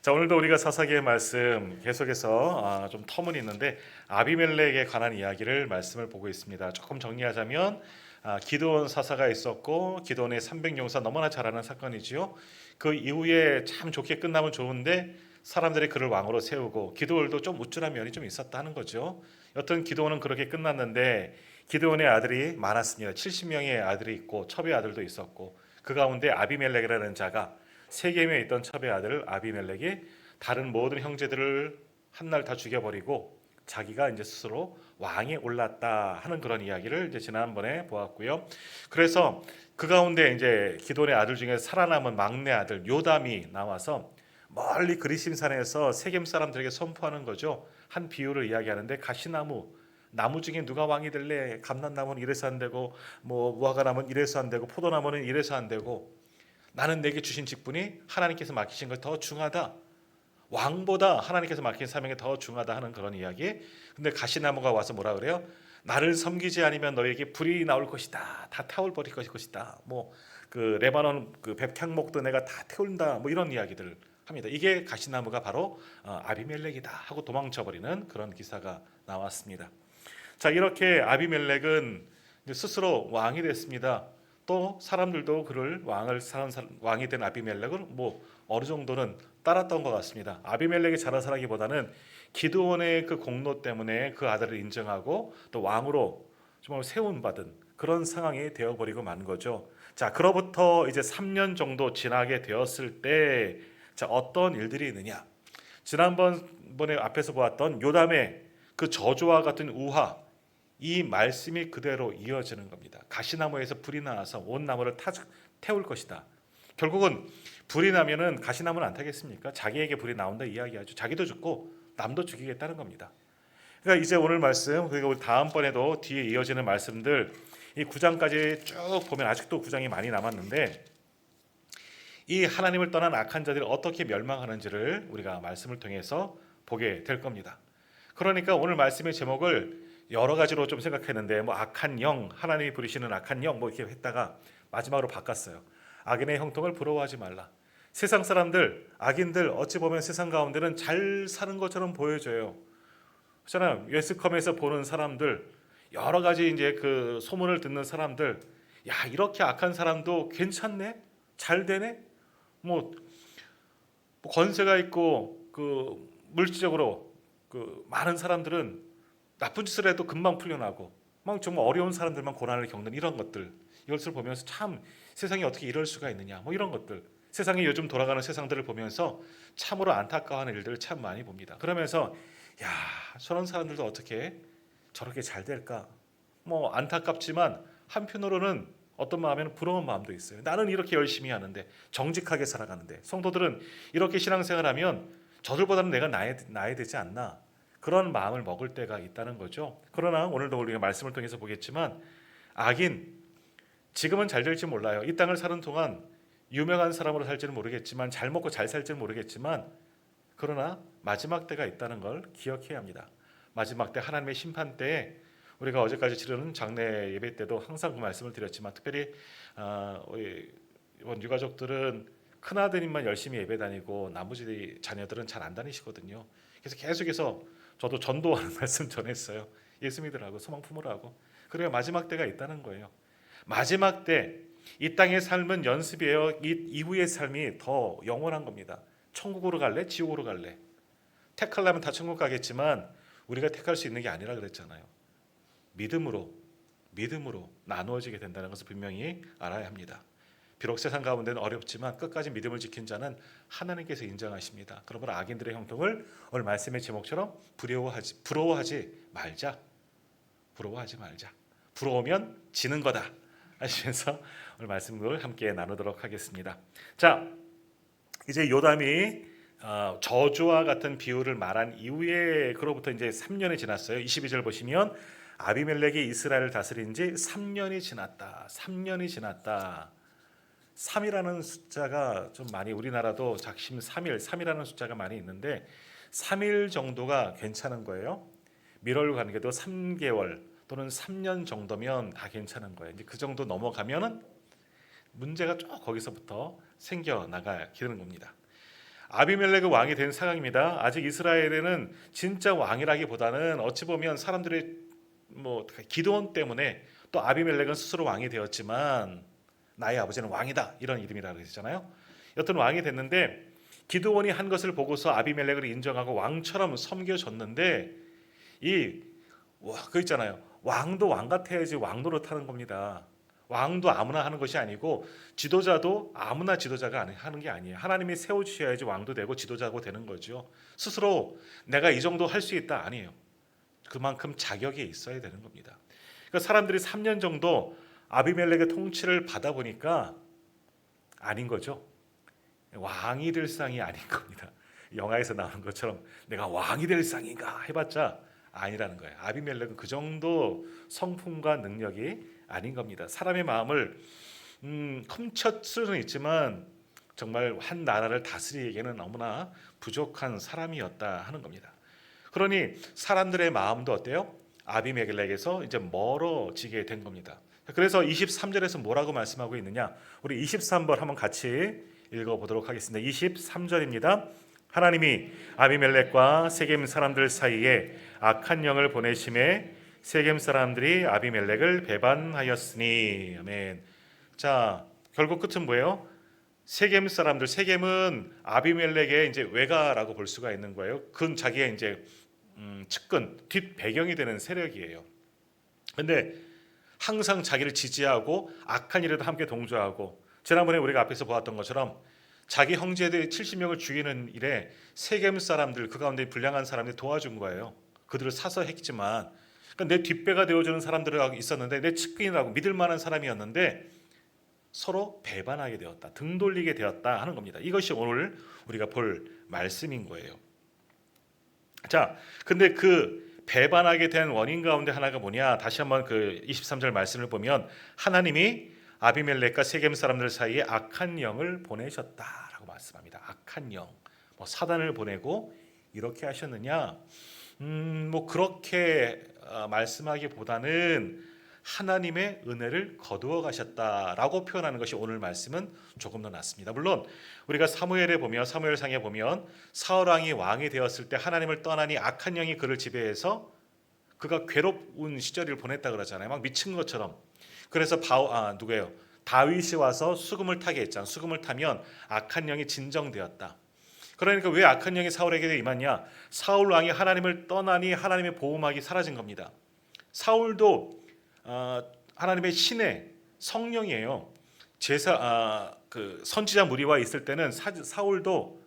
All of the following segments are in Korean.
자, 오늘도 우리가 사사기의 말씀 계속해서 좀 터무니 있는데 아비멜렉에 관한 이야기를 말씀을 보고 있습니다. 조금 정리하자면 기드온 사사가 있었고 기드온의 300용사 너무나 잘 아는 사건이지요. 그 이후에 참 좋게 끝나면 좋은데 사람들이 그를 왕으로 세우고 기드온도 좀 우쭐한 면이 좀 있었다 하는 거죠. 여튼 기드온은 그렇게 끝났는데 기드온의 아들이 많았습니다. 70명의 아들이 있고 첩의 아들도 있었고 그 가운데 아비멜렉이라는 자가 세겜에 있던 첩의 아들 아비멜렉이 다른 모든 형제들을 한날 다 죽여버리고 자기가 이제 스스로 왕에 올랐다 하는 그런 이야기를 이제 지난번에 보았고요. 그래서 그 가운데 이제 기돈의 아들 중에 살아남은 막내 아들 요담이 나와서 멀리 그리심산에서 세겜 사람들에게 선포하는 거죠. 한 비유를 이야기하는데 가시나무 나무 중에 누가 왕이 될래? 감람나무는 이래서 안 되고 뭐 무화과나무는 이래서 안 되고 포도나무는 이래서 안 되고 나는 내게 주신 직분이 하나님께서 맡기신 것 더 중하다. 왕보다 하나님께서 맡긴 사명이 더 중하다 하는 그런 이야기. 근데 가시나무가 와서 뭐라 그래요? 나를 섬기지 않으면 너에게 불이 나올 것이다. 다 태울 버릴 것이다. 뭐 그 레바논 그 백향목도 내가 다 태운다. 뭐 이런 이야기들을 합니다. 이게 가시나무가 바로 아비멜렉이다 하고 도망쳐 버리는 그런 기사가 나왔습니다. 자, 이렇게 아비멜렉은 스스로 왕이 됐습니다. 또 사람들도 그를 왕이 된 아비멜렉을 뭐 어느 정도는 따랐던 것 같습니다. 아비멜렉이 자라서라기보다는 기드온의 그 공로 때문에 그 아들을 인정하고 또 왕으로 정말 세운받은 그런 상황이 되어버리고 만 거죠. 자, 그로부터 이제 3년 정도 지나게 되었을 때, 자, 어떤 일들이 있느냐? 지난번에 앞에서 보았던 요담의 그 저주와 같은 우화, 이 말씀이 그대로 이어지는 겁니다. 가시나무에서 불이 나와서 온 나무를 태울 것이다. 결국은 불이 나면은 가시나무는 안 타겠습니까? 자기에게 불이 나온다 이야기하죠. 자기도 죽고 남도 죽이겠다는 겁니다. 그러니까 이제 오늘 말씀 그리고 다음번에도 뒤에 이어지는 말씀들 이 9장까지 쭉 보면 아직도 9장이 많이 남았는데 이 하나님을 떠난 악한 자들이 어떻게 멸망하는지를 우리가 말씀을 통해서 보게 될 겁니다. 그러니까 오늘 말씀의 제목을 여러 가지로 좀 생각했는데 뭐 악한 영, 하나님이 부리시는 악한 영 뭐 이렇게 했다가 마지막으로 바꿨어요. 악인의 형통을 부러워하지 말라. 세상 사람들, 악인들 어찌 보면 세상 가운데는 잘 사는 것처럼 보여져요. 그렇잖아요. 예스컴에서 보는 사람들, 여러 가지 이제 그 소문을 듣는 사람들, 야 이렇게 악한 사람도 괜찮네, 잘 되네, 뭐 권세가 있고 그 물질적으로 그 많은 사람들은 나쁜 짓을 해도 금방 풀려나고 막 정말 어려운 사람들만 고난을 겪는 이런 것들 이것을 보면서 참 세상이 어떻게 이럴 수가 있느냐 뭐 이런 것들 세상이 요즘 돌아가는 세상들을 보면서 참으로 안타까워하는 일들을 참 많이 봅니다. 그러면서 야 저런 사람들도 어떻게 저렇게 잘 될까 뭐 안타깝지만 한편으로는 어떤 마음에는 부러운 마음도 있어요. 나는 이렇게 열심히 하는데 정직하게 살아가는데 성도들은 이렇게 신앙생활하면 저들보다는 내가 나야 되지 않나 그런 마음을 먹을 때가 있다는 거죠. 그러나 오늘도 우리가 말씀을 통해서 보겠지만 악인 지금은 잘 될지 몰라요. 이 땅을 사는 동안 유명한 사람으로 살지는 모르겠지만 잘 먹고 잘 살지는 모르겠지만 그러나 마지막 때가 있다는 걸 기억해야 합니다. 마지막 때 하나님의 심판 때에 우리가 어제까지 치르는 장례 예배 때도 항상 그 말씀을 드렸지만 특별히 이번 유가족들은 큰아드님만 열심히 예배 다니고 나머지 자녀들은 잘 안 다니시거든요. 그래서 계속해서 저도 전도하는 말씀 전했어요. 예수 믿으라고 소망 품으라고. 그래야 마지막 때가 있다는 거예요. 마지막 때 이 땅의 삶은 연습이에요. 이 이후의 삶이 더 영원한 겁니다. 천국으로 갈래? 지옥으로 갈래? 택하려면 다 천국 가겠지만 우리가 택할 수 있는 게 아니라 그랬잖아요. 믿음으로 나누어지게 된다는 것을 분명히 알아야 합니다. 비록 세상 가운데는 어렵지만 끝까지 믿음을 지킨 자는 하나님께서 인정하십니다. 그러므로 악인들의 형통을 오늘 말씀의 제목처럼 부러워하지 말자. 부러우면 지는 거다 하시면서 오늘 말씀을 함께 나누도록 하겠습니다. 자, 이제 요담이 저주와 같은 비유를 말한 이후에 그로부터 이제 3년이 지났어요. 22절 보시면 아비멜렉이 이스라엘을 다스린 지 3년이 지났다. 3년이 지났다. 3이라는 숫자가 좀 많이 우리나라도 작심 3일, 3이라는 숫자가 많이 있는데 3일 정도가 괜찮은 거예요. 밀월 관계도 3개월 또는 3년 정도면 다 괜찮은 거예요. 이제 그 정도 넘어가면은 문제가 쭉 거기서부터 생겨나게 되는 겁니다. 아비멜렉이 왕이 된 상황입니다. 아직 이스라엘에는 진짜 왕이라기보다는 어찌 보면 사람들의 뭐 기드온 때문에 또 아비멜렉은 스스로 왕이 되었지만 나의 아버지는 왕이다 이런 이름이라고 했잖아요. 여튼 왕이 됐는데 기드온이 한 것을 보고서 아비멜렉을 인정하고 왕처럼 섬겨줬는데 그 있잖아요. 왕도 왕 같아야지 왕 노릇하는 겁니다. 왕도 아무나 하는 것이 아니고 지도자도 아무나 지도자가 하는 게 아니에요. 하나님이 세워주셔야지 왕도 되고 지도자고 되는 거죠. 스스로 내가 이 정도 할 수 있다 아니에요. 그만큼 자격이 있어야 되는 겁니다. 그러니까 사람들이 3년 정도 아비멜렉의 통치를 받아보니까 아닌 거죠. 왕이 될 상이 아닌 겁니다. 영화에서 나오는 것처럼 내가 왕이 될 상인가 해봤자 아니라는 거예요. 아비멜렉은 그 정도 성품과 능력이 아닌 겁니다. 사람의 마음을 훔칠 수는 있지만 정말 한 나라를 다스리기에는 너무나 부족한 사람이었다 하는 겁니다. 그러니 사람들의 마음도 어때요? 아비멜렉에서 이제 멀어지게 된 겁니다. 그래서 23절에서 뭐라고 말씀하고 있느냐? 우리 23번 한번 같이 읽어보도록 하겠습니다. 23절입니다. 하나님이 아비멜렉과 세겜 사람들 사이에 악한 영을 보내심에 세겜 사람들이 아비멜렉을 배반하였으니. 아멘. 자, 결국 끝은 뭐예요? 세겜 사람들, 세겜은 아비멜렉의 이제 외가라고 볼 수가 있는 거예요. 그건 자기의 이제 측근, 뒷 배경이 되는 세력이에요. 근데 항상 자기를 지지하고 악한 일에도 함께 동조하고, 지난번에 우리가 앞에서 보았던 것처럼 자기 형제들 70명을 죽이는 일에 세겜 사람들, 그 가운데 불량한 사람들이 도와준 거예요. 그들을 사서 했지만, 그러니까 내 뒷배가 되어주는 사람들이 있었는데, 내 측근이라고 믿을 만한 사람이었는데 서로 배반하게 되었다, 등 돌리게 되었다 하는 겁니다. 이것이 오늘 우리가 볼 말씀인 거예요. 자, 근데 그 배반하게 된 원인 가운데 하나가 뭐냐? 다시 한번 그 23절 말씀을 보면 하나님이 아비멜렉과 세겜 사람들 사이에 악한 영을 보내셨다라고 말씀합니다. 악한 영, 뭐 사단을 보내고 이렇게 하셨느냐? 뭐 그렇게 말씀하기보다는 하나님의 은혜를 거두어 가셨다라고 표현하는 것이 오늘 말씀은 조금 더 낫습니다. 물론 우리가 사무엘에 보면, 사무엘상에 보면 사울 왕이 왕이 되었을 때 하나님을 떠나니 악한 영이 그를 지배해서 그가 괴로운 시절을 보냈다 그러잖아요. 막 미친 것처럼. 그래서 누구예요? 다윗이 와서 수금을 타게 했잖아요. 수금을 타면 악한 영이 진정되었다. 그러니까 왜 악한 영이 사울에게 임하냐? 사울 왕이 하나님을 떠나니 하나님의 보호막이 사라진 겁니다. 사울도 하나님의 신의 성령이에요. 그 선지자 무리와 있을 때는 사울도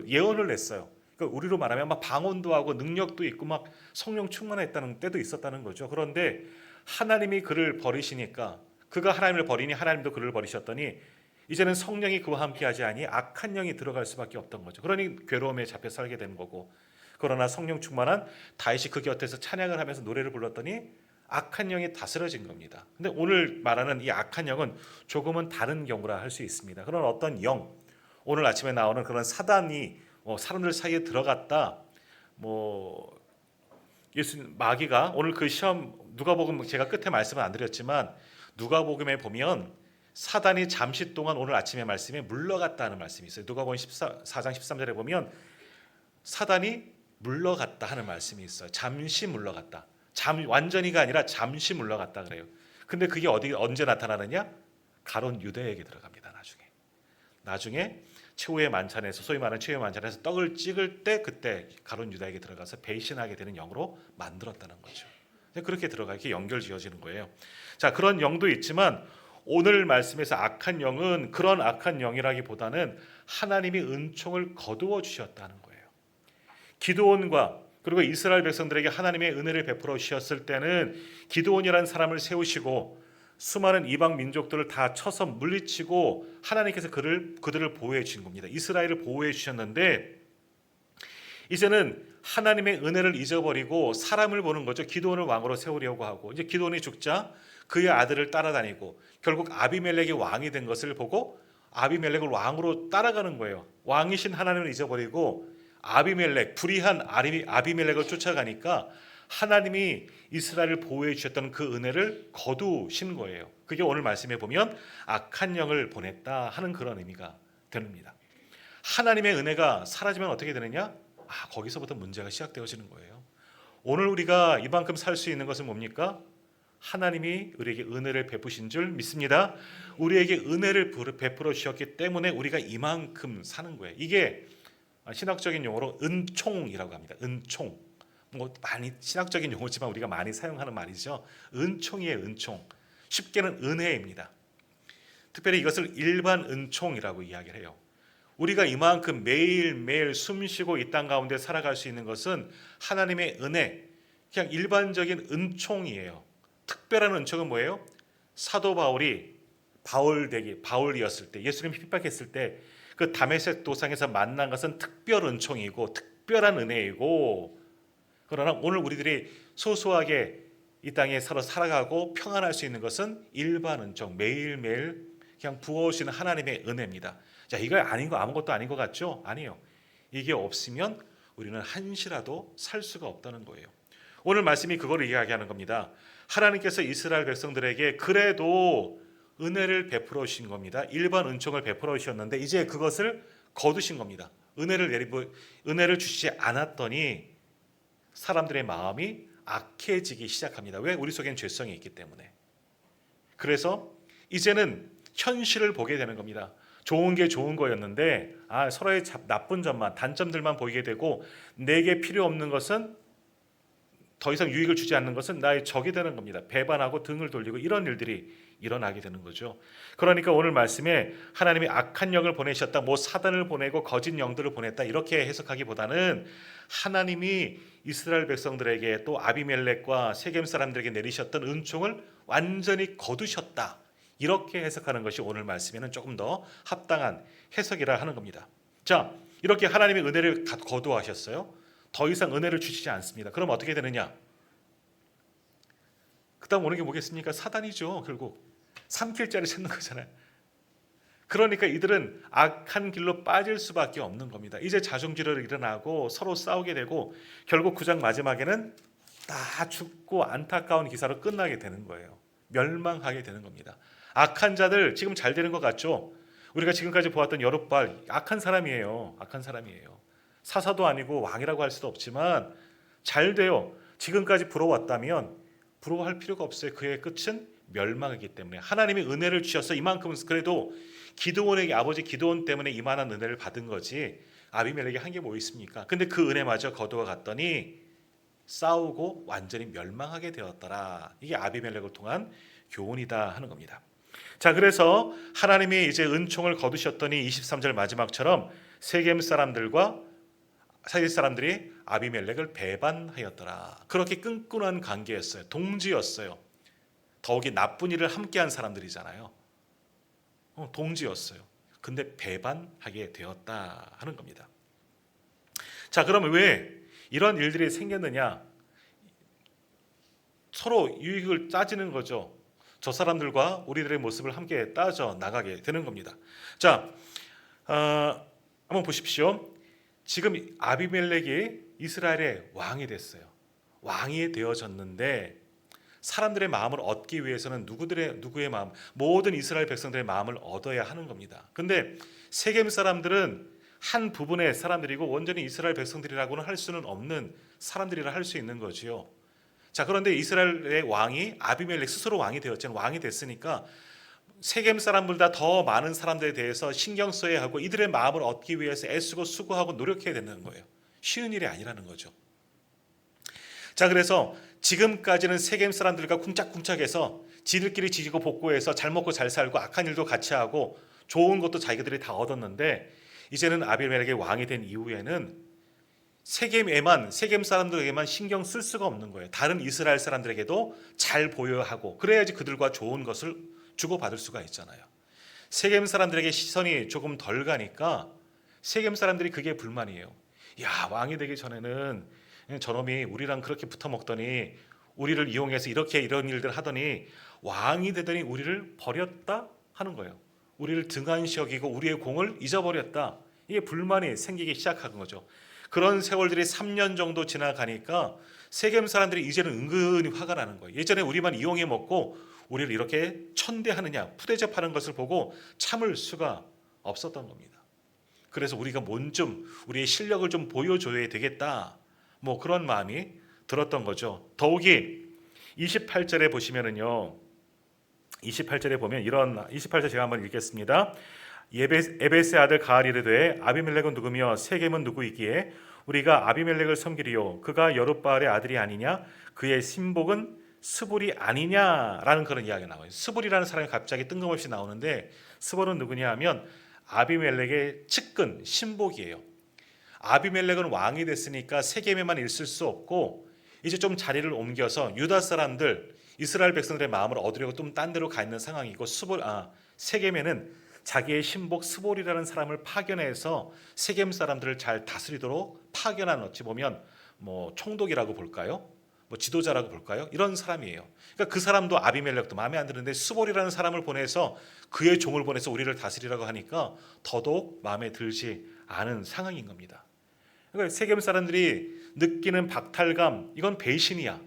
예언을 냈어요. 그러니까 우리로 말하면 막 방언도 하고 능력도 있고 막 성령 충만했다는 때도 있었다는 거죠. 그런데 하나님이 그를 버리시니까, 그가 하나님을 버리니 하나님도 그를 버리셨더니 이제는 성령이 그와 함께하지 아니 악한 영이 들어갈 수밖에 없던 거죠. 그러니 괴로움에 잡혀 살게 되는 거고, 그러나 성령 충만한 다윗이 그 곁에서 찬양을 하면서 노래를 불렀더니 악한 영이 다스려진 겁니다. 근데 오늘 말하는 이 악한 영은 조금은 다른 경우라 할 수 있습니다. 그런 어떤 영, 오늘 아침에 나오는 그런 사단이 사람들 사이에 들어갔다, 마귀가 오늘 그 시험, 누가복음, 제가 끝에 말씀은 안 드렸지만 누가복음에 보면 사단이 잠시 동안 오늘 아침에 말씀에 물러갔다는 말씀이 있어요. 누가복음 4장 13절에 보면 사단이 물러갔다 하는 말씀이 있어요. 잠시 물러갔다. 완전히가 아니라 잠시 물러갔다 그래요. 근데 그게 언제 나타나느냐? 가론 유다에게 들어갑니다. 나중에 최후의 만찬에서, 소위 말하는 최후의 만찬에서 떡을 찍을 때 그때 가론 유다에게 들어가서 배신하게 되는 영으로 만들었다는 거죠. 그렇게 들어가 이렇게 연결 지어지는 거예요. 자, 그런 영도 있지만 오늘 말씀에서 악한 영은 그런 악한 영이라기보다는 하나님이 은총을 거두어 주셨다는 거예요. 기드온과 그리고 이스라엘 백성들에게 하나님의 은혜를 베풀어 주셨을 때는 기드온이라는 사람을 세우시고 수많은 이방 민족들을 다 쳐서 물리치고 하나님께서 그들을 보호해 주신 겁니다. 이스라엘을 보호해 주셨는데 이제는 하나님의 은혜를 잊어버리고 사람을 보는 거죠. 기드온을 왕으로 세우려고 하고, 이제 기드온이 죽자 그의 아들을 따라다니고 결국 아비멜렉이 왕이 된 것을 보고 아비멜렉을 왕으로 따라가는 거예요. 왕이신 하나님을 잊어버리고 불의한 아비멜렉을 쫓아가니까 하나님이 이스라엘을 보호해 주셨던 그 은혜를 거두신 거예요. 그게 오늘 말씀에 보면 악한 영을 보냈다 하는 그런 의미가 됩니다. 하나님의 은혜가 사라지면 어떻게 되느냐? 거기서부터 문제가 시작되어지는 거예요. 오늘 우리가 이만큼 살 수 있는 것은 뭡니까? 하나님이 우리에게 은혜를 베푸신 줄 믿습니다. 우리에게 은혜를 베풀어 주셨기 때문에 우리가 이만큼 사는 거예요. 이게 신학적인 용어로 은총이라고 합니다. 은총. 뭐 많이 신학적인 용어지만 우리가 많이 사용하는 말이죠. 은총이에요, 은총. 쉽게는 은혜입니다. 특별히 이것을 일반 은총이라고 이야기를 해요. 우리가 이만큼 매일매일 숨쉬고 이 땅 가운데 살아갈 수 있는 것은 하나님의 은혜, 그냥 일반적인 은총이에요. 특별한 은총은 뭐예요? 사도 바울이 바울이었을 때, 예수님 핍박했을 때 그 다메섹 도상에서 만난 것은 특별 은총이고 특별한 은혜이고, 그러나 오늘 우리들이 소소하게 이 땅에 살아가고 평안할 수 있는 것은 일반 은총, 매일매일 그냥 부어오시는 하나님의 은혜입니다. 자, 이거 아닌 거 아무것도 아닌 것 같죠? 아니에요. 이게 없으면 우리는 한시라도 살 수가 없다는 거예요. 오늘 말씀이 그거를 이야기하는 겁니다. 하나님께서 이스라엘 백성들에게 그래도 은혜를 베풀어 주신 겁니다. 일반 은총을 베풀어 주셨는데 이제 그것을 거두신 겁니다. 은혜를 주시지 않았더니 사람들의 마음이 악해지기 시작합니다. 왜? 우리 속엔 죄성이 있기 때문에. 그래서 이제는 현실을 보게 되는 겁니다. 좋은 게 좋은 거였는데 서로의 나쁜 점만, 단점들만 보이게 되고, 내게 필요 없는 것은, 더 이상 유익을 주지 않는 것은 나의 적이 되는 겁니다. 배반하고 등을 돌리고 이런 일들이 일어나게 되는 거죠. 그러니까 오늘 말씀에 하나님이 악한 영을 보내셨다, 뭐 사단을 보내고 거짓 영들을 보냈다, 이렇게 해석하기보다는 하나님이 이스라엘 백성들에게 또 아비멜렉과 세겜 사람들에게 내리셨던 은총을 완전히 거두셨다, 이렇게 해석하는 것이 오늘 말씀에는 조금 더 합당한 해석이라 하는 겁니다. 자, 이렇게 하나님의 은혜를 거두하셨어요. 더 이상 은혜를 주시지 않습니다. 그럼 어떻게 되느냐? 그 다음 오는 게 뭐겠습니까? 사단이죠. 결국 삼킬자를 찾는 거잖아요. 그러니까 이들은 악한 길로 빠질 수밖에 없는 겁니다. 이제 자중질환이 일어나고 서로 싸우게 되고 결국 9장 마지막에는 다 죽고 안타까운 기사로 끝나게 되는 거예요. 멸망하게 되는 겁니다. 악한 자들 지금 잘 되는 것 같죠? 우리가 지금까지 보았던 여룻발, 악한 사람이에요. 악한 사람이에요. 사사도 아니고 왕이라고 할 수도 없지만 잘 돼요. 지금까지 부러웠다면 부러워할 필요가 없어요. 그의 끝은 멸망이기 때문에. 하나님이 은혜를 주셔서 이만큼은, 그래도 기드온에게, 아버지 기드온 때문에 이만한 은혜를 받은 거지 아비멜렉이 한 게 뭐 있습니까? 근데 그 은혜마저 거두어 갔더니 싸우고 완전히 멸망하게 되었더라. 이게 아비멜렉을 통한 교훈이다 하는 겁니다. 자, 그래서 하나님이 이제 은총을 거두셨더니 23절 마지막처럼 세겜 사람들과 이스라엘 사람들이 아비멜렉을 배반하였더라. 그렇게 끈끈한 관계였어요. 동지였어요. 더욱이 나쁜 일을 함께한 사람들이잖아요. 동지였어요. 근데 배반하게 되었다 하는 겁니다. 자, 그러면 왜 이런 일들이 생겼느냐? 서로 유익을 따지는 거죠. 저 사람들과 우리들의 모습을 함께 따져 나가게 되는 겁니다. 자, 한번 보십시오. 지금 아비멜렉이 이스라엘의 왕이 됐어요. 왕이 되어졌는데 사람들의 마음을 얻기 위해서는 누구의 마음, 모든 이스라엘 백성들의 마음을 얻어야 하는 겁니다. 근데 세겜 사람들은 한 부분의 사람들이고 온전히 이스라엘 백성들이라고는 할 수는 없는 사람들이라 할 수 있는 거지요. 자, 그런데 이스라엘의 왕이 아비멜렉 스스로 왕이 되었잖아요. 왕이 됐으니까 세겜 사람들보다 더 많은 사람들에 대해서 신경 써야 하고 이들의 마음을 얻기 위해서 애쓰고 수고하고 노력해야 되는 거예요. 쉬운 일이 아니라는 거죠. 자, 그래서 지금까지는 세겜 사람들과 쿵짝쿵짝해서 지들끼리 지지고 복고해서 잘 먹고 잘 살고 악한 일도 같이 하고 좋은 것도 자기들이 다 얻었는데, 이제는 아비멜렉의 왕이 된 이후에는 세겜 사람들에게만 신경 쓸 수가 없는 거예요. 다른 이스라엘 사람들에게도 잘 보여야 하고, 그래야지 그들과 좋은 것을 주고받을 수가 있잖아요. 세겜 사람들에게 시선이 조금 덜 가니까 세겜 사람들이 그게 불만이에요. 야, 왕이 되기 전에는 저놈이 우리랑 그렇게 붙어 먹더니 우리를 이용해서 이런 일들 하더니 왕이 되더니 우리를 버렸다 하는 거예요. 우리를 등한시 여기고 우리의 공을 잊어버렸다. 이게 불만이 생기기 시작한 거죠. 그런 세월들이 3년 정도 지나가니까 세겜 사람들이 이제는 은근히 화가 나는 거예요. 예전에 우리만 이용해 먹고 우리를 이렇게 천대하느냐, 푸대접하는 것을 보고 참을 수가 없었던 겁니다. 그래서 우리가 우리의 실력을 좀 보여줘야 되겠다. 뭐 그런 마음이 들었던 거죠. 더욱이 28절에 보시면은요. 28절에 보면 28절 제가 한번 읽겠습니다. 에베스의 아들 가알이 이르되 아비멜렉은 누구며 세겜은 누구이기에 우리가 아비멜렉을 섬기리요 그가 여룻바알의 아들이 아니냐 그의 신복은 스불이 아니냐라는 그런 이야기가 나와요. 스불이라는 사람이 갑자기 뜬금없이 나오는데 스불은 누구냐 하면 아비멜렉의 측근 신복이에요. 아비멜렉은 왕이 됐으니까 세겜에만 있을 수 없고 이제 좀 자리를 옮겨서 유다 사람들 이스라엘 백성들의 마음을 얻으려고 좀 딴 데로 가 있는 상황이고 세겜에는 자기의 신복 스볼이라는 사람을 파견해서 세겜 사람들을 잘 다스리도록 파견한 어찌 보면 뭐 총독이라고 볼까요? 뭐 지도자라고 볼까요? 이런 사람이에요. 그러니까 그 사람도 아비멜렉도 마음에 안 드는데 스볼이라는 사람을 보내서 그의 종을 보내서 우리를 다스리라고 하니까 더더욱 마음에 들지 않은 상황인 겁니다. 그러니까 세겜 사람들이 느끼는 박탈감 이건 배신이야.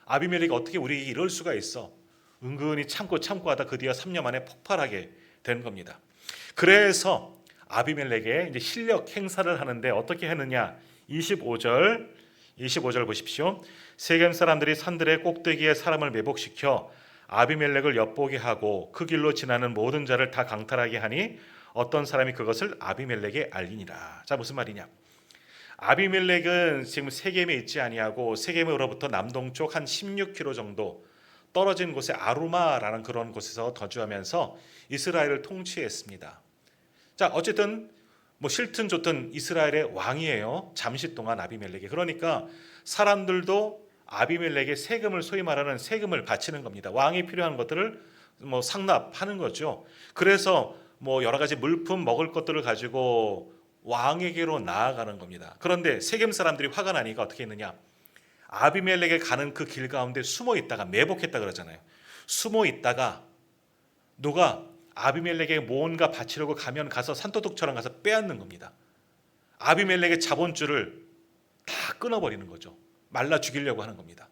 아비멜렉이 어떻게 우리에게 이럴 수가 있어. 은근히 참고 하다 그 뒤에 3년 만에 폭발하게 된 겁니다. 그래서 아비멜렉의 이제 실력 행사를 하는데 어떻게 했느냐? 25절 보십시오. 세겜 사람들이 산들의 꼭대기에 사람을 매복시켜 아비멜렉을 엿보게 하고 그 길로 지나는 모든 자를 다 강탈하게 하니 어떤 사람이 그것을 아비멜렉에 알리니라. 자, 무슨 말이냐? 아비멜렉은 지금 세겜에 있지 아니하고 세겜으로부터 남동쪽 한 16km 정도 떨어진 곳에 아루마라는 그런 곳에서 거주하면서 이스라엘을 통치했습니다. 자, 어쨌든 뭐 싫든 좋든 이스라엘의 왕이에요. 잠시 동안 아비멜렉이. 그러니까 사람들도 아비멜렉의 세금을 소위 말하는 세금을 바치는 겁니다. 왕이 필요한 것들을 뭐 상납하는 거죠. 그래서 뭐 여러 가지 물품 먹을 것들을 가지고 왕에게로 나아가는 겁니다. 그런데 세겜 사람들이 화가 나니까 어떻게 했느냐? 아비멜렉에 가는 그 길 가운데 숨어 있다가 매복했다 그러잖아요. 숨어 있다가 누가 아비멜렉에게 뭔가 바치려고 가서 산도둑처럼 가서 빼앗는 겁니다. 아비멜렉의 자본줄을 다 끊어버리는 거죠. 말라 죽이려고 하는 겁니다.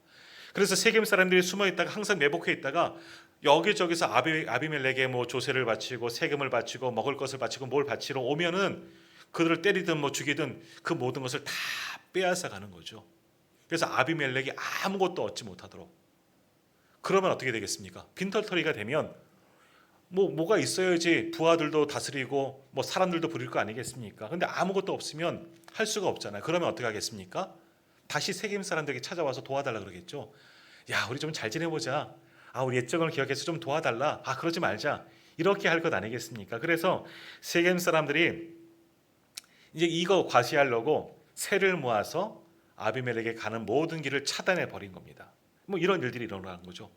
그래서 세겜 사람들이 숨어 있다가 항상 매복해 있다가 여기저기서 아비멜렉에 뭐 조세를 바치고 세금을 바치고 먹을 것을 바치고 뭘 바치러 오면은 그들을 때리든 뭐 죽이든 그 모든 것을 다 빼앗아 가는 거죠. 그래서 아비멜렉이 아무것도 얻지 못하도록. 그러면 어떻게 되겠습니까? 빈털터리가 되면 뭐가 있어야지 부하들도 다스리고 뭐 사람들도 부릴 거 아니겠습니까? 근데 아무것도 없으면 할 수가 없잖아요. 그러면 어떻게 하겠습니까? 다시 세겜 사람들에게 찾아와서 도와달라 그러겠죠. 야, 우리 좀 잘 지내보자. 우리 옛적을 기억해서 좀 도와달라. 그러지 말자. 이렇게 할 것 아니겠습니까? 그래서 세겜 사람들이 이제 이거 과시하려고 새를 모아서 아비멜렉에 가는 모든 길을 차단해 버린 겁니다. 뭐 이런 일들이 일어나는 거죠.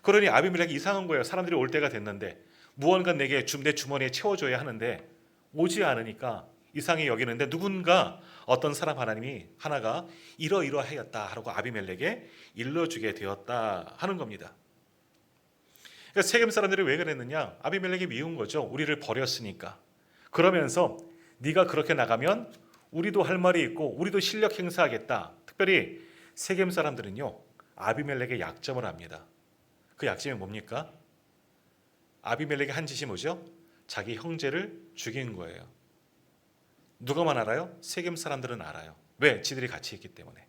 그러니 아비멜렉이 이상한 거예요. 사람들이 올 때가 됐는데 무언가 내게 내 주머니에 채워줘야 하는데 오지 않으니까 이상히 여기는데 누군가 어떤 사람 하나가 이러이러하였다 하고 아비멜렉에 일러주게 되었다 하는 겁니다. 그러니까 세겜 사람들이 왜 그랬느냐? 아비멜렉이 미운 거죠. 우리를 버렸으니까. 그러면서 네가 그렇게 나가면 우리도 할 말이 있고 우리도 실력 행사하겠다. 특별히 세겜 사람들은요. 아비멜렉의 약점을 압니다. 그 약점이 뭡니까? 아비멜렉이 한 짓이 뭐죠? 자기 형제를 죽인 거예요. 누가만 알아요? 세겜 사람들은 알아요. 왜? 지들이 같이 있기 때문에.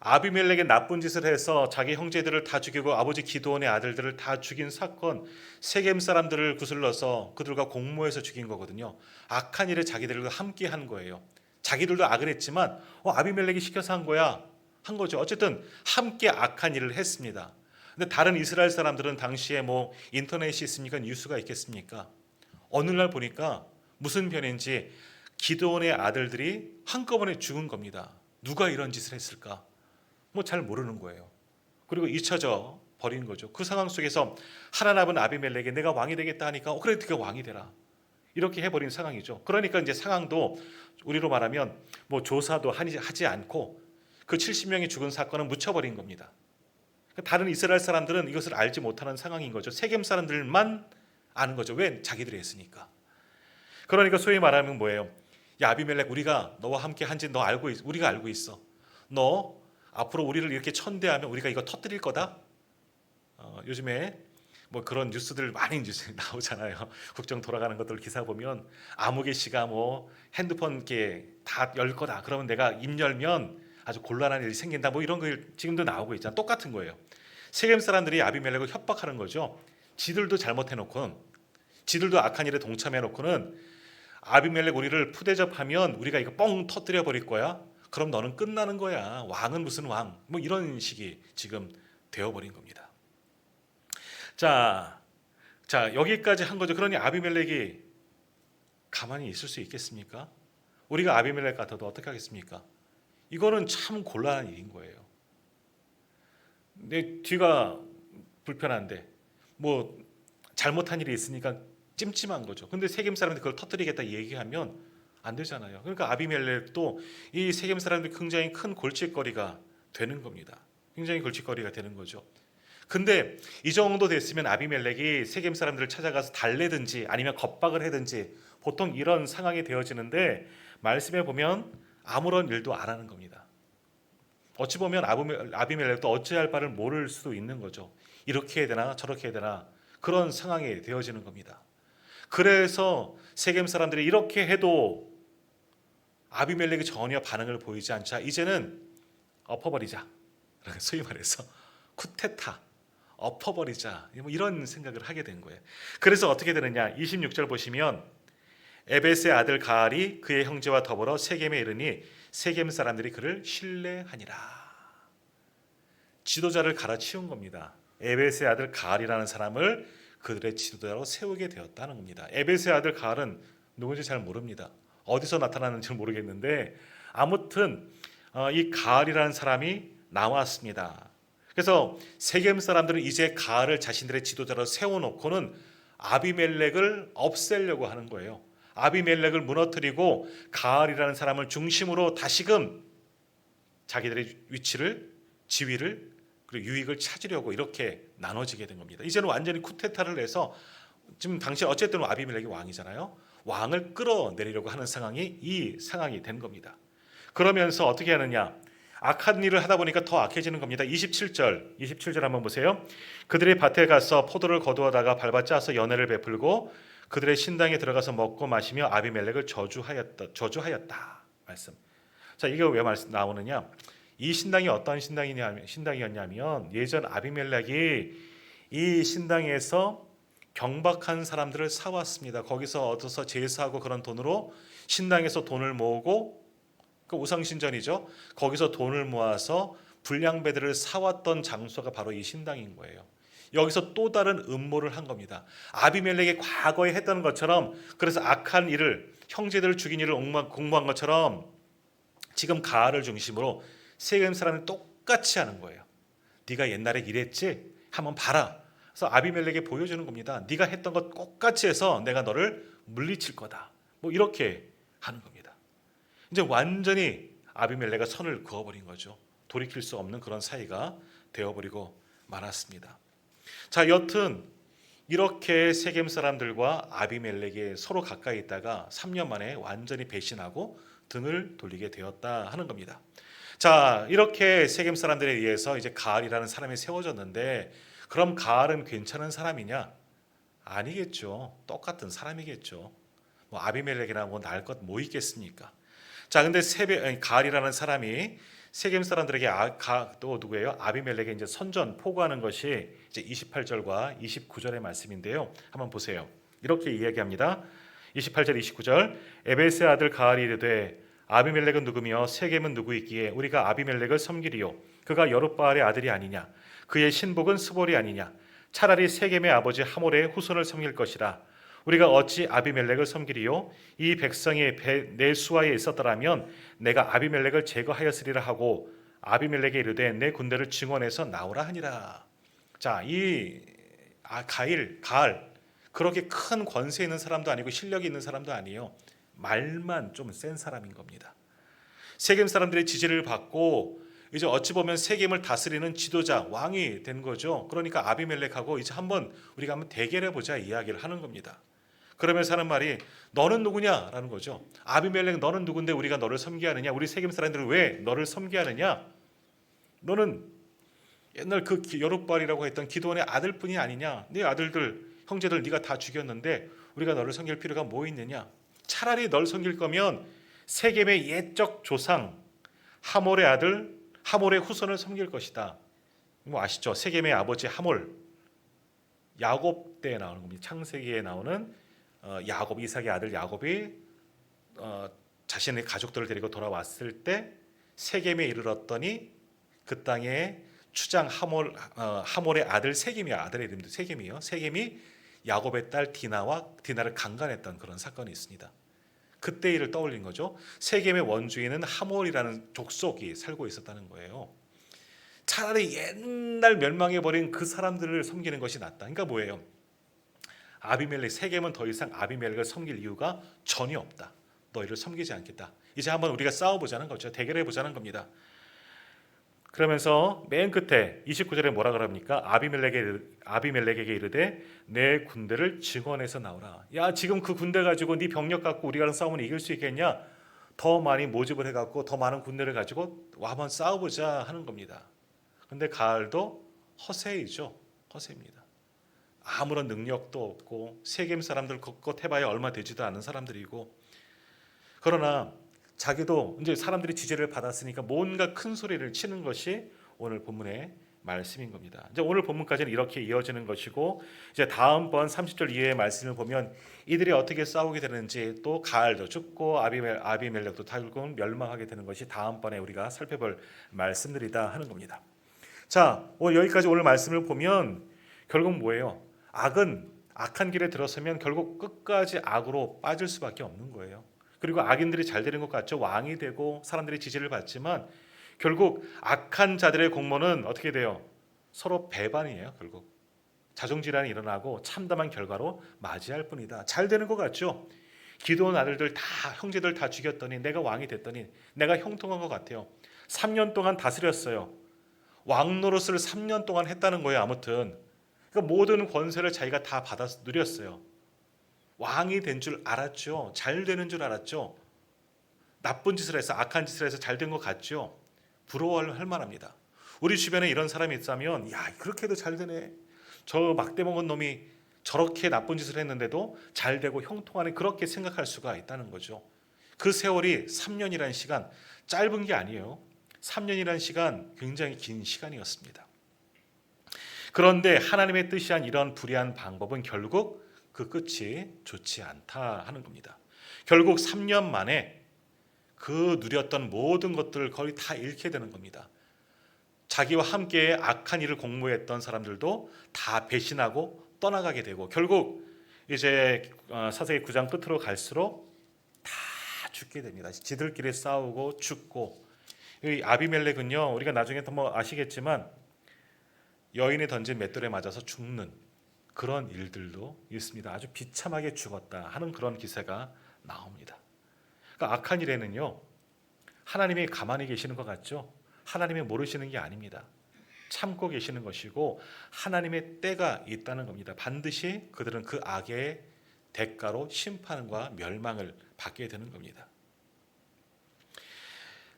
아비멜렉의 나쁜 짓을 해서 자기 형제들을 다 죽이고 아버지 기드온의 아들들을 다 죽인 사건, 세겜 사람들을 구슬러서 그들과 공모해서 죽인 거거든요. 악한 일에 자기들과 함께 한 거예요. 자기들도 악을 했지만 아비멜렉이 시켜서 한 거죠. 어쨌든 함께 악한 일을 했습니다. 근데 다른 이스라엘 사람들은 당시에 뭐 인터넷이 있으니까 뉴스가 있겠습니까? 어느 날 보니까 무슨 변인지 기드온의 아들들이 한꺼번에 죽은 겁니다. 누가 이런 짓을 했을까? 뭐 잘 모르는 거예요. 그리고 잊혀져 버린 거죠. 그 상황 속에서 하나님은 아비멜렉에 내가 왕이 되겠다 하니까 그래 네가 왕이 되라. 이렇게 해버린 상황이죠. 그러니까 이제 상황도 우리로 말하면 뭐 조사도 하지 않고 그 70명이 죽은 사건은 묻혀버린 겁니다. 다른 이스라엘 사람들은 이것을 알지 못하는 상황인 거죠. 세겜 사람들만 아는 거죠. 왜? 자기들이 했으니까. 그러니까 소위 말하면 뭐예요? 야, 아비멜렉, 우리가 너와 함께 한지 우리가 알고 있어. 너 앞으로 우리를 이렇게 천대하면 우리가 이거 터뜨릴 거다. 요즘에 뭐 그런 뉴스들 많이 뉴스 나오잖아요. 국정 돌아가는 것들 기사 보면 아무개 씨가 뭐 핸드폰 이렇게 다 열 거다. 그러면 내가 입 열면 아주 곤란한 일이 생긴다. 뭐 이런 거 지금도 나오고 있잖아. 똑같은 거예요. 세겜 사람들이 아비멜렉을 협박하는 거죠. 지들도 잘못해놓고는, 지들도 악한 일에 동참해놓고는 아비멜렉 우리를 푸대접하면 우리가 이거 뻥 터뜨려 버릴 거야. 그럼 너는 끝나는 거야. 왕은 무슨 왕? 뭐 이런 식이 지금 되어버린 겁니다. 자, 여기까지 한 거죠. 그러니 아비멜렉이 가만히 있을 수 있겠습니까? 우리가 아비멜렉 같아도 어떻게 하겠습니까? 이거는 참 곤란한 일인 거예요. 내 뒤가 불편한데 뭐 잘못한 일이 있으니까 찜찜한 거죠. 근데 세겜 사람들이 그걸 터뜨리겠다 얘기하면 안 되잖아요. 그러니까 아비멜렉도 이 세겜 사람들이 굉장히 큰 골칫거리가 되는 겁니다. 굉장히 골칫거리가 되는 거죠. 근데 이 정도 됐으면 아비멜렉이 세겜 사람들을 찾아가서 달래든지 아니면 겁박을 하든지 보통 이런 상황이 되어지는데 말씀에 보면 아무런 일도 안 하는 겁니다. 어찌 보면 아비멜렉도 어찌할 바를 모를 수도 있는 거죠. 이렇게 해야 되나 저렇게 해야 되나 그런 상황이 되어지는 겁니다. 그래서 세겜 사람들이 이렇게 해도 아비멜렉이 전혀 반응을 보이지 않자 이제는 엎어버리자. 소위 말해서 쿠데타 엎어버리자. 뭐 이런 생각을 하게 된 거예요. 그래서 어떻게 되느냐? 26절 보시면 에벳의 아들 가알이 그의 형제와 더불어 세겜에 이르니 세겜 사람들이 그를 신뢰하니라. 지도자를 갈아치운 겁니다. 에벳의 아들 가알이라는 사람을 그들의 지도자로 세우게 되었다는 겁니다. 에벳의 아들 가알은 누군지 잘 모릅니다. 어디서 나타나는지 모르겠는데 아무튼 이 가알이라는 사람이 나왔습니다. 그래서 세겜 사람들은 이제 가알을 자신들의 지도자로 세워놓고는 아비멜렉을 없애려고 하는 거예요. 아비멜렉을 무너뜨리고 가알이라는 사람을 중심으로 다시금 자기들의 위치를, 지위를 그리고 유익을 찾으려고 이렇게 나눠지게 된 겁니다. 이제는 완전히 쿠데타를 해서 지금 당시 어쨌든 아비멜렉이 왕이잖아요. 왕을 끌어내리려고 하는 상황이 이 상황이 된 겁니다. 그러면서 어떻게 하느냐? 악한 일을 하다 보니까 더 악해지는 겁니다. 27절 한번 보세요. 그들이 밭에 가서 포도를 거두어다가 밟아 짜서 연회를 베풀고 그들의 신당에 들어가서 먹고 마시며 아비멜렉을 저주하였다. 말씀. 자, 이게 왜 나오느냐? 이 신당이 어떤 신당이었냐면 예전 아비멜렉이 이 신당에서 경박한 사람들을 사왔습니다. 거기서 얻어서 제사하고 그런 돈으로 신당에서 돈을 모으고 그 우상신전이죠. 거기서 돈을 모아서 불량배들을 사왔던 장소가 바로 이 신당인 거예요. 여기서 또 다른 음모를 한 겁니다. 아비멜렉이 과거에 했던 것처럼 그래서 악한 일을 형제들을 죽인 일을 공모한 것처럼 지금 가알을 중심으로 세겜 사람이 똑같이 하는 거예요. 네가 옛날에 이랬지? 한번 봐라. 그래서 아비멜렉에 보여주는 겁니다. 네가 했던 것 똑같이 해서 내가 너를 물리칠 거다. 뭐 이렇게 하는 겁니다. 이제 완전히 아비멜렉가 선을 그어버린 거죠. 돌이킬 수 없는 그런 사이가 되어버리고 말았습니다. 자, 여튼 이렇게 세겜 사람들과 아비멜렉이 서로 가까이 있다가 3년 만에 완전히 배신하고 등을 돌리게 되었다 하는 겁니다. 자, 이렇게 세겜 사람들에 의해서 이제 가알이라는 사람이 세워졌는데 그럼 가알은 괜찮은 사람이냐? 아니겠죠. 똑같은 사람이겠죠. 뭐 아비멜렉이나 뭐 나을 것 뭐 있겠습니까? 자, 근데 가알이라는 사람이 세겜 사람들에게 또 누구예요? 아비멜렉에 이제 선전 포고하는 것이 이제 28절과 29절의 말씀인데요. 한번 보세요. 이렇게 이야기합니다. 28절 29절 에벳의 아들 가알이 이르되 아비멜렉은 누구며 세겜은 누구이기에 우리가 아비멜렉을 섬기리요 그가 여룻바알의 아들이 아니냐 그의 신복은 스볼이 아니냐 차라리 세겜의 아버지 하몰의 후손을 섬길 것이라 우리가 어찌 아비멜렉을 섬기리요 이 백성이 내 수하에 있었더라면 내가 아비멜렉을 제거하였으리라 하고 아비멜렉에 이르되 내 군대를 증원해서 나오라 하니라. 자, 이 가알 그렇게 큰 권세 있는 사람도 아니고 실력이 있는 사람도 아니에요. 말만 좀 센 사람인 겁니다. 세겜 사람들의 지지를 받고 이제 어찌 보면 세겜을 다스리는 지도자 왕이 된 거죠. 그러니까 아비멜렉하고 이제 우리가 한번 대결해 보자 이야기를 하는 겁니다. 그러면서 하는 말이 너는 누구냐라는 거죠. 아비멜렉 너는 누군데 우리가 너를 섬기하느냐? 우리 세겜 사람들은 왜 너를 섬기하느냐? 너는 옛날 그 여룹발이라고 했던 기드온의 아들뿐이 아니냐? 네 아들들, 형제들 네가 다 죽였는데 우리가 너를 섬길 필요가 뭐 있느냐? 차라리 널 섬길 거면 세겜의 옛적 조상 하몰의 아들, 하몰의 후손을 섬길 것이다. 뭐 아시죠? 세겜의 아버지 하몰, 야곱 때에 나오는 겁니다. 창세기에 나오는 야곱, 이삭의 아들 야곱이 자신의 가족들을 데리고 돌아왔을 때 세겜에 이르렀더니 그 땅에 추장 하몰의 아들 세겜이, 아들의 이름도 세겜이에요. 세겜이 야곱의 딸 디나를 강간했던 그런 사건이 있습니다. 그때 일을 떠올린 거죠. 세겜의 원주인은 하몰이라는 족속이 살고 있었다는 거예요. 차라리 옛날 멸망해버린 그 사람들을 섬기는 것이 낫다. 그러니까 뭐예요? 아비멜렉, 세겜은 더 이상 아비멜렉을 섬길 이유가 전혀 없다. 너희를 섬기지 않겠다. 이제 한번 우리가 싸워보자는 거죠. 대결해보자는 겁니다. 그러면서 맨 끝에 29절에 뭐라 그럽니까? 아비멜렉에게 이르되 내 군대를 증원해서 나오라. 야, 지금 그 군대 가지고 네 병력 갖고 우리가 싸우면 이길 수 있겠냐? 더 많이 모집을 해갖고 더 많은 군대를 가지고 와 한번 싸워보자 하는 겁니다. 근데 가을도 허세이죠. 허세입니다. 아무런 능력도 없고 세겜 사람들 겉 해봐야 얼마 되지도 않은 사람들이고, 그러나 자기도 이제 사람들이 지지를 받았으니까 뭔가 큰 소리를 치는 것이 오늘 본문의 말씀인 겁니다. 이제 오늘 본문까지는 이렇게 이어지는 것이고, 이제 다음번 30절 이하의 말씀을 보면 이들이 어떻게 싸우게 되는지, 또 가을도 죽고 아비멜렉도 결국 멸망하게 되는 것이 다음번에 우리가 살펴볼 말씀들이다 하는 겁니다. 자, 여기까지 오늘 말씀을 보면 결국 뭐예요? 악한 길에 들어서면 결국 끝까지 악으로 빠질 수밖에 없는 거예요. 그리고 악인들이 잘 되는 것 같죠. 왕이 되고 사람들이 지지를 받지만 결국 악한 자들의 공모는 어떻게 돼요? 서로 배반이에요. 결국 자존질환이 일어나고 참담한 결과로 맞이할 뿐이다. 잘 되는 것 같죠. 기드온 아들들 다, 형제들 다 죽였더니 내가 왕이 됐더니 내가 형통한 것 같아요. 3년 동안 다스렸어요. 왕 노릇을 3년 동안 했다는 거예요. 아무튼 그러니까 모든 권세를 자기가 다 받아 누렸어요. 왕이 된 줄 알았죠. 잘 되는 줄 알았죠. 나쁜 짓을 해서, 악한 짓을 해서 잘 된 것 같죠. 부러워할 만합니다. 우리 주변에 이런 사람이 있다면, 야, 그렇게 해도 잘 되네. 저 막대 먹은 놈이 저렇게 나쁜 짓을 했는데도 잘 되고 형통하네, 그렇게 생각할 수가 있다는 거죠. 그 세월이 3년이라는 시간, 짧은 게 아니에요. 3년이라는 시간 굉장히 긴 시간이었습니다. 그런데 하나님의 뜻이 한 이런 불의한 방법은 결국 그 끝이 좋지 않다 하는 겁니다. 결국 3년 만에 그 누렸던 모든 것들을 거의 다 잃게 되는 겁니다. 자기와 함께 악한 일을 공모했던 사람들도 다 배신하고 떠나가게 되고, 결국 이제 사사기 9장 끝으로 갈수록 다 죽게 됩니다. 지들끼리 싸우고 죽고. 이 아비멜렉은요, 우리가 나중에 더 아시겠지만 여인이 던진 맷돌에 맞아서 죽는 그런 일들도 있습니다. 아주 비참하게 죽었다 하는 그런 기사가 나옵니다. 그러니까 악한 일에는요, 하나님이 가만히 계시는 것 같죠? 하나님이 모르시는 게 아닙니다. 참고 계시는 것이고 하나님의 때가 있다는 겁니다. 반드시 그들은 그 악의 대가로 심판과 멸망을 받게 되는 겁니다.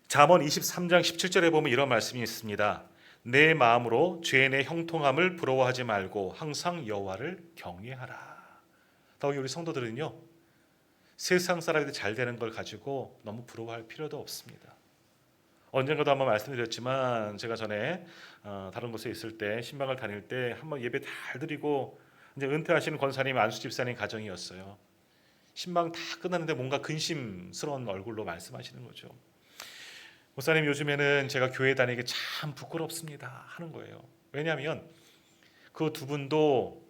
잠언 23장 17절에 보면 이런 말씀이 있습니다. 내 마음으로 죄인의 형통함을 부러워하지 말고 항상 여호와를 경외하라. 더욱이 우리 성도들은요, 세상 사람들이 잘 되는 걸 가지고 너무 부러워할 필요도 없습니다. 언젠가도 한번 말씀드렸지만 제가 전에 다른 곳에 있을 때, 신방을 다닐 때 한번 예배 잘 드리고 이제 은퇴하시는 권사님, 안수 집사님 가정이었어요. 신방 다 끝났는데 뭔가 근심스러운 얼굴로 말씀하시는 거죠. 목사님, 요즘에는 제가 교회 다니기 참 부끄럽습니다 하는 거예요. 왜냐하면 그 두 분도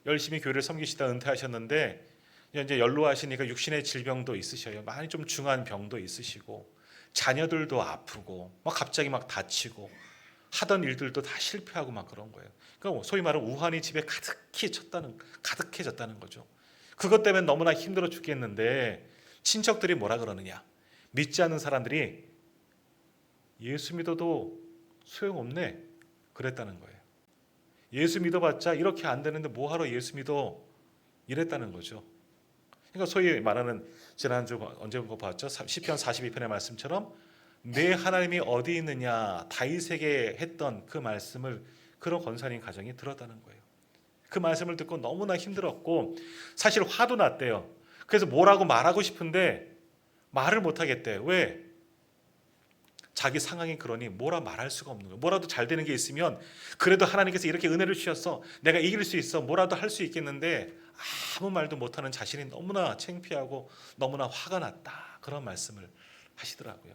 열심히 교회를 섬기시다 은퇴하셨는데 이제 연로하시니까 육신의 질병도 있으셔요. 많이 좀 중한 병도 있으시고 자녀들도 아프고 막 갑자기 막 다치고 하던 일들도 다 실패하고 막 그런 거예요. 그러니까 소위 말하는 우환이 집에 가득해졌다는 거죠. 그것 때문에 너무나 힘들어 죽겠는데 친척들이 뭐라 그러느냐? 믿지 않는 사람들이 예수 믿어도 소용없네 그랬다는 거예요. 예수 믿어봤자 이렇게 안 되는데 뭐하러 예수 믿어 이랬다는 거죠. 그러니까 소위 말하는 지난주 언제 본 거 봤죠? 시편 42편의 말씀처럼 내 하나님이 어디 있느냐 다윗에게 했던 그 말씀을 그런 권사님 가정이 들었다는 거예요. 그 말씀을 듣고 너무나 힘들었고 사실 화도 났대요. 그래서 뭐라고 말하고 싶은데 말을 못하겠대요. 왜? 자기 상황이 그러니 뭐라 말할 수가 없는 거예요. 뭐라도 잘 되는 게 있으면 그래도 하나님께서 이렇게 은혜를 주셔서 내가 이길 수 있어, 뭐라도 할 수 있겠는데 아무 말도 못하는 자신이 너무나 창피하고 너무나 화가 났다, 그런 말씀을 하시더라고요.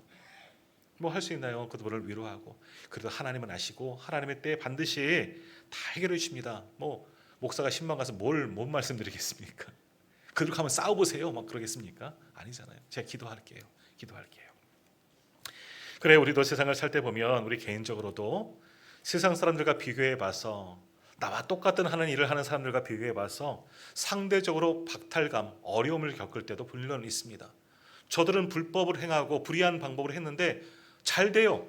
뭐 할 수 있나요? 그분을 위로하고 그래도 하나님은 아시고 하나님의 때에 반드시 다 해결해 주십니다. 뭐 목사가 신방 가서 뭔 말씀드리겠습니까? 그렇게 하면 싸워보세요 막 그러겠습니까? 아니잖아요. 제가 기도할게요. 그래, 우리도 세상을 살 때 보면 우리 개인적으로도 세상 사람들과 비교해 봐서 나와 똑같은 하는 일을 하는 사람들과 비교해 봐서 상대적으로 박탈감, 어려움을 겪을 때도 물론 있습니다. 저들은 불법을 행하고 불의한 방법을 했는데 잘 돼요.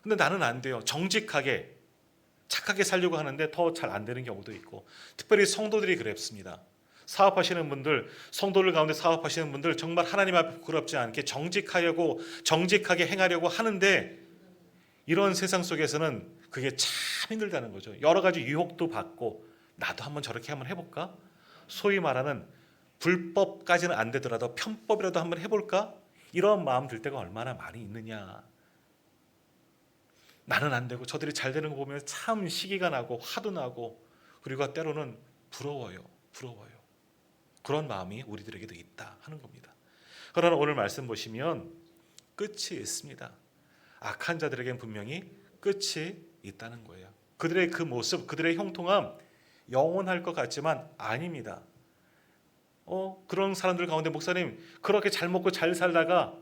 근데 나는 안 돼요. 정직하게 착하게 살려고 하는데 더 잘 안 되는 경우도 있고, 특별히 성도들이 그랬습니다. 사업하시는 분들, 성도들 가운데 사업하시는 분들 정말 하나님 앞에 부끄럽지 않게 정직하게 행하려고 하는데 이런 세상 속에서는 그게 참 힘들다는 거죠. 여러 가지 유혹도 받고 나도 한번 저렇게 한번 해볼까? 소위 말하는 불법까지는 안 되더라도 편법이라도 한번 해볼까? 이런 마음 들 때가 얼마나 많이 있느냐. 나는 안 되고 저들이 잘 되는 거 보면 참 시기가 나고 화도 나고 그리고 때로는 부러워요. 그런 마음이 우리들에게도 있다 하는 겁니다. 그러나 오늘 말씀 보시면 끝이 있습니다. 악한 자들에겐 분명히 끝이 있다는 거예요. 그들의 그 모습, 그들의 형통함 영원할 것 같지만 아닙니다. 그런 사람들 가운데 목사님 그렇게 잘 먹고 잘 살다가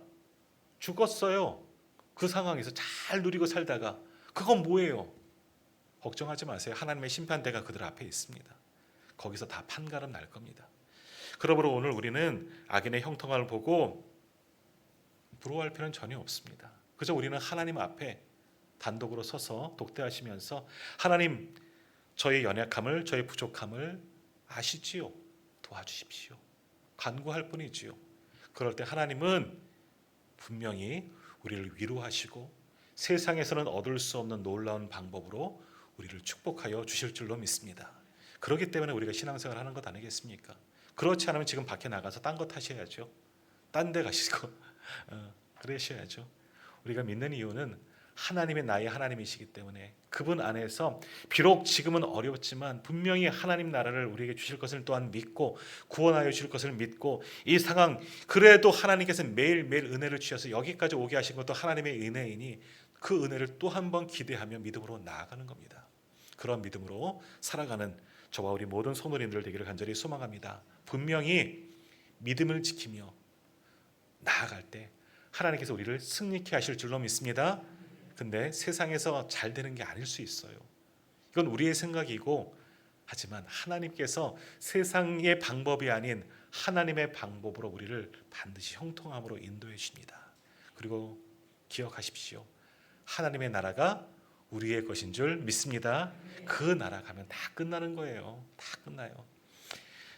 죽었어요. 그 상황에서 잘 누리고 살다가 그건 뭐예요? 걱정하지 마세요. 하나님의 심판대가 그들 앞에 있습니다. 거기서 다 판가름 날 겁니다. 그러므로 오늘 우리는 악인의 형통함을 보고 부러워할 필요는 전혀 없습니다. 그저 우리는 하나님 앞에 단독으로 서서 독대하시면서 하나님, 저의 연약함을, 저의 부족함을 아시지요. 도와주십시오. 간구할 뿐이지요. 그럴 때 하나님은 분명히 우리를 위로하시고 세상에서는 얻을 수 없는 놀라운 방법으로 우리를 축복하여 주실 줄로 믿습니다. 그렇기 때문에 우리가 신앙생활을 하는 것 아니겠습니까? 그렇지 않으면 지금 밖에 나가서 딴 것 하셔야죠. 딴 데 가시고 그러셔야죠. 우리가 믿는 이유는 하나님의 나의 하나님이시기 때문에 그분 안에서 비록 지금은 어렵지만 분명히 하나님 나라를 우리에게 주실 것을 또한 믿고 구원하여 주실 것을 믿고 이 상황 그래도 하나님께서 매일매일 은혜를 주셔서 여기까지 오게 하신 것도 하나님의 은혜이니 그 은혜를 또 한 번 기대하며 믿음으로 나아가는 겁니다. 그런 믿음으로 살아가는 저와 우리 모든 성도님들 되기를 간절히 소망합니다. 분명히 믿음을 지키며 나아갈 때 하나님께서 우리를 승리케 하실 줄로 믿습니다. 근데 세상에서 잘 되는 게 아닐 수 있어요. 이건 우리의 생각이고 하지만 하나님께서 세상의 방법이 아닌 하나님의 방법으로 우리를 반드시 형통함으로 인도해 주십니다. 그리고 기억하십시오. 하나님의 나라가 우리의 것인 줄 믿습니다. 그 나라 가면 다 끝나는 거예요. 다 끝나요.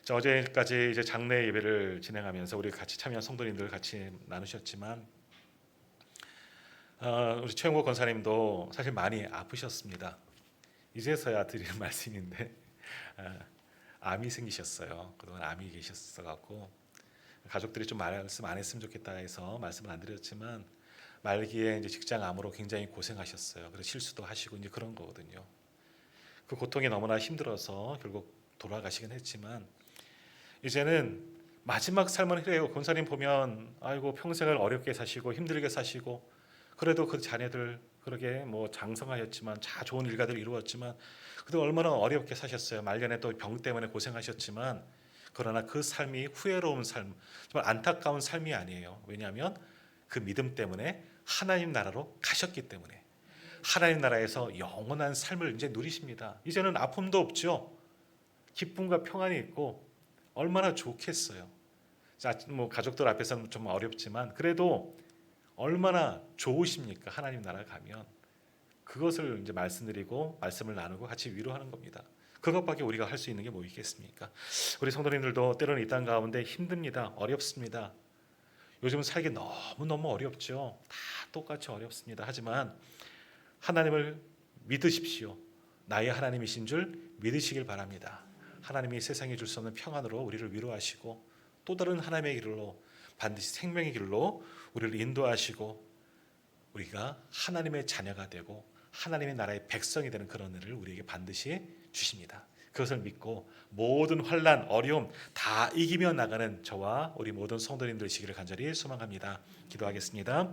자, 어제까지 이제 장례 예배를 진행하면서 우리 같이 참여한 성도님들 같이 나누셨지만 우리 최영호 권사님도 사실 많이 아프셨습니다. 이제서야 드리는 말씀인데 암이 생기셨어요. 그동안 암이 계셨어 갖고 가족들이 좀 말씀 안 했으면 좋겠다 해서 말씀을 안 드렸지만 말기에 이제 직장암으로 굉장히 고생하셨어요. 그래서 실수도 하시고 이제 그런 거거든요. 그 고통이 너무나 힘들어서 결국 돌아가시긴 했지만 이제는 마지막 삶은 그래요. 권사님 보면 아이고 평생을 어렵게 사시고 힘들게 사시고 그래도 그 자녀들 그러게 뭐 장성하였지만 자 좋은 일가들 이루었지만 그래도 얼마나 어렵게 사셨어요. 말년에 또 병 때문에 고생하셨지만 그러나 그 삶이 후회로운 삶, 정말 안타까운 삶이 아니에요. 왜냐하면 그 믿음 때문에 하나님 나라로 가셨기 때문에 하나님 나라에서 영원한 삶을 이제 누리십니다. 이제는 아픔도 없죠. 기쁨과 평안이 있고 얼마나 좋겠어요. 자, 뭐 가족들 앞에서는 좀 어렵지만 그래도 얼마나 좋으십니까? 하나님 나라 가면 그것을 이제 말씀드리고 말씀을 나누고 같이 위로하는 겁니다. 그것밖에 우리가 할 수 있는 게 뭐 있겠습니까? 우리 성도님들도 때로는 이 땅 가운데 힘듭니다. 어렵습니다. 요즘 살기 너무너무 어렵죠. 다 똑같이 어렵습니다. 하지만 하나님을 믿으십시오. 나의 하나님이신 줄 믿으시길 바랍니다. 하나님이 세상에 줄 수 없는 평안으로 우리를 위로하시고 또 다른 하나님의 길로 반드시 생명의 길로 우리를 인도하시고 우리가 하나님의 자녀가 되고 하나님의 나라의 백성이 되는 그런 일을 우리에게 반드시 주십니다. 그것을 믿고 모든 환난, 어려움 다 이기며 나가는 저와 우리 모든 성도님들 되시기를 간절히 소망합니다. 기도하겠습니다.